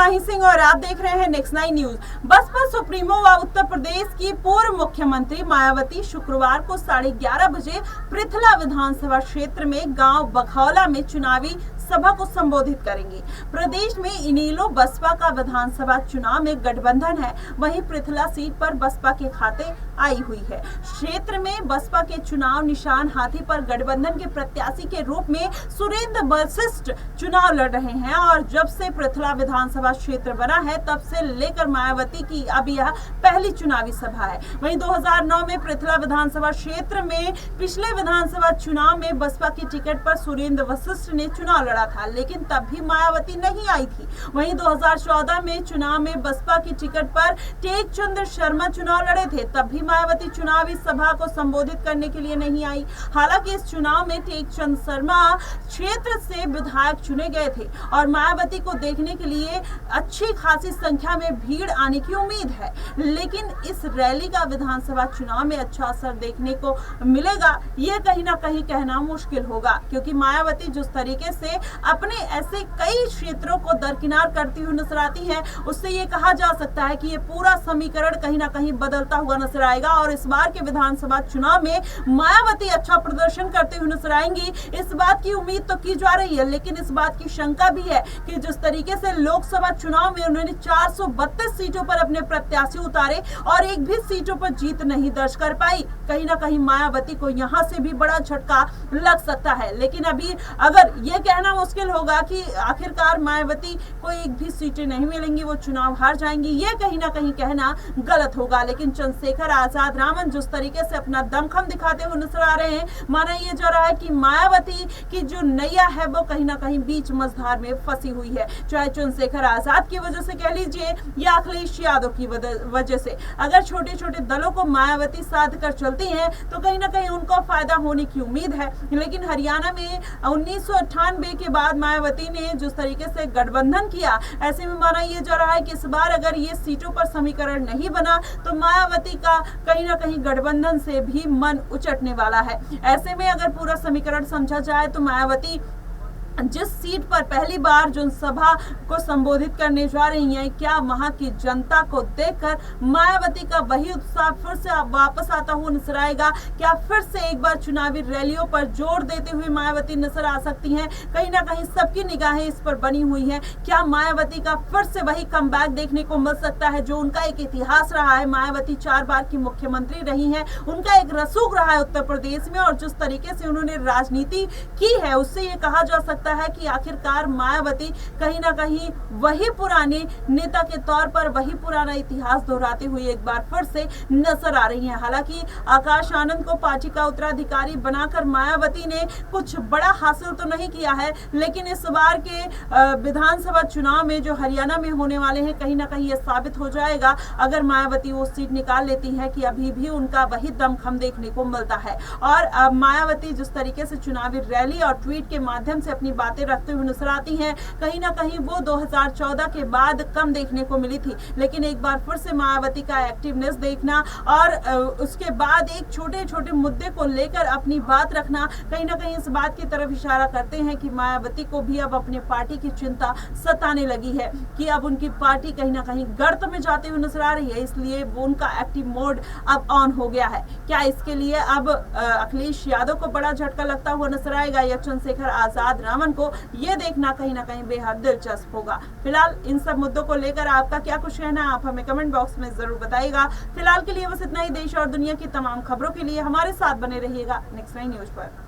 माही सिंह और आप देख रहे हैं नेक्स्ट 9 न्यूज। बसपा सुप्रीमो व उत्तर प्रदेश की पूर्व मुख्यमंत्री मायावती शुक्रवार को 11:30 बजे पृथला विधानसभा क्षेत्र में गांव बखौला में चुनावी सभा को संबोधित करेंगी। प्रदेश में इनेलो बसपा का विधानसभा चुनाव में गठबंधन है, वहीं पृथला सीट पर बसपा के खाते आई हुई है। क्षेत्र में बसपा के चुनाव निशान हाथी पर गठबंधन के प्रत्याशी के रूप में सुरेंद्र वशिष्ठ चुनाव लड़ रहे हैं और जब से पृथला विधानसभा क्षेत्र बना है तब से लेकर मायावती की अब यह पहली चुनावी सभा है। वहीं 2009 में पृथला विधानसभा क्षेत्र में पिछले विधानसभा चुनाव में बसपा की टिकट पर सुरेंद्र वशिष्ठ ने चुनाव लड़ा था, लेकिन तब भी मायावती नहीं आई थी। वहीं 2014 में चुनाव में बसपा की टिकट पर टेकचंद शर्मा चुनाव लड़े थे, तब भी मायावती चुनावी सभा को संबोधित करने के लिए नहीं आई। हालांकि इस चुनाव में टेकचंद शर्मा क्षेत्र से विधायक चुने गए थे और मायावती को देखने के लिए अच्छी खासी संख्या में भीड़ आने की उम्मीद है, लेकिन इस रैली का विधानसभा चुनाव में अच्छा असर देखने को मिलेगा ये कहीं ना कहीं कहना मुश्किल होगा, क्योंकि मायावती जिस तरीके से अपने ऐसे कई क्षेत्रों को दरकिनार करती हुई नजर आती है, उससे ये कहा जा सकता है कि ये पूरा समीकरण कहीं ना कहीं बदलता हुआ नजर आएगा और इस बार के विधानसभा चुनाव में मायावती अच्छा प्रदर्शन करते हुए नजर आएंगी। इस बात की उम्मीद तो की जा रही है, लेकिन इस बात की शंका भी है कि जिस तरीके से लोकसभा चुनाव में उन्होंने 432 सीटों पर अपने प्रत्याशी उतारे और एक भी सीटों पर जीत नहीं दर्ज कर पाई, कहीं ना कहीं मायावती को यहां से भी बड़ा झटका लग सकता है। लेकिन अभी अगर ये कहना मुश्किल होगा कि आखिरकार मायावती को एक भी सीटें नहीं मिलेंगी, वो चुनाव हार जाएंगी, ये कहीं ना कहीं कहना गलत होगा। लेकिन चंद्रशेखर आजाद रामन जिस तरीके से अपना दमखम दिखाते हुए नजर आ रहे हैं, माना ये जा रहा है कि मायावती की जो नैया है वो कहीं ना कहीं बीच मझधार में फंसी हुई है, चाहे चंद्रशेखर आजाद की वजह से कह लीजिए या अखिलेश यादव की वजह से। अगर छोटे छोटे दलों को मायावती साध कर चलती है तो कहीं ना कहीं उनको फायदा होने की उम्मीद है। लेकिन हरियाणा में 1998 के बाद मायावती ने जिस तरीके से गठबंधन किया, ऐसे में माना यह जा रहा है कि इस बार अगर ये सीटों पर समीकरण नहीं बना तो मायावती का कहीं ना कहीं गठबंधन से भी मन उचटने वाला है। ऐसे में अगर पूरा समीकरण समझा जाए तो मायावती जिस सीट पर पहली बार जनसभा को संबोधित करने जा रही हैं, क्या वहां की जनता को देखकर मायावती का वही उत्साह फिर से वापस आता हुआ नजर आएगा? क्या फिर से एक बार चुनावी रैलियों पर जोर देते हुए मायावती नजर आ सकती हैं? कहीं ना कहीं सबकी निगाहें इस पर बनी हुई हैं। क्या मायावती का फिर से वही कमबैक देखने को मिल सकता है जो उनका एक इतिहास रहा है? मायावती 4 बार की मुख्यमंत्री रही हैं, उनका एक रसूख रहा है उत्तर प्रदेश में और जिस तरीके से उन्होंने राजनीति की है उससे ये कहा जा सकता है कि आखिरकार मायावती कहीं ना कहीं वही पुराने नेता के तौर पर वही पुराना इतिहास दोहराते हुए एक बार फिर से नजर आ रही हैं। हालांकि आकाश आनंद को पार्टी का उत्तराधिकारी बनाकर मायावती ने कुछ बड़ा हासिल तो नहीं किया है, लेकिन इस बार के विधानसभा चुनाव में जो हरियाणा में होने वाले हैं, कहीं ना कहीं यह साबित हो जाएगा अगर मायावती वो सीट निकाल लेती है कि अभी भी उनका वही दमखम देखने को मिलता है। और मायावती जिस तरीके से चुनावी रैली और ट्वीट के माध्यम से अपनी बातें रखते हुए नजर आती हैं, कहीं ना कहीं वो 2014 के बाद कम देखने को मिली थी, लेकिन एक बार फिर से मायावती का एक्टिवनेस देखना और उसके बाद एक छोटे छोटे मुद्दे को लेकर अपनी बात रखना कहीं ना कहीं इस बात की तरफ इशारा करते हैं कि मायावती को भी अब अपने पार्टी की चिंता सताने लगी है कि अब उनकी पार्टी कहीं ना कहीं गर्त में जाते हुए नजर आ रही है, इसलिए वो उनका एक्टिव मोड अब ऑन हो गया है। क्या इसके लिए अब अखिलेश यादव को बड़ा झटका लगता हुआ नजर आएगा या चंद्रशेखर आजाद रामन को? ये देखना कहीं ना कहीं बेहद दिलचस्प होगा। फिलहाल इन सब मुद्दों को लेकर आपका क्या कुछ कहना है, आप हमें कमेंट बॉक्स में जरूर बताइएगा। फिलहाल के लिए बस इतना ही। देश और दुनिया की तमाम खबरों के लिए हमारे साथ बने रहिएगा नेक्स्ट 9 न्यूज पर।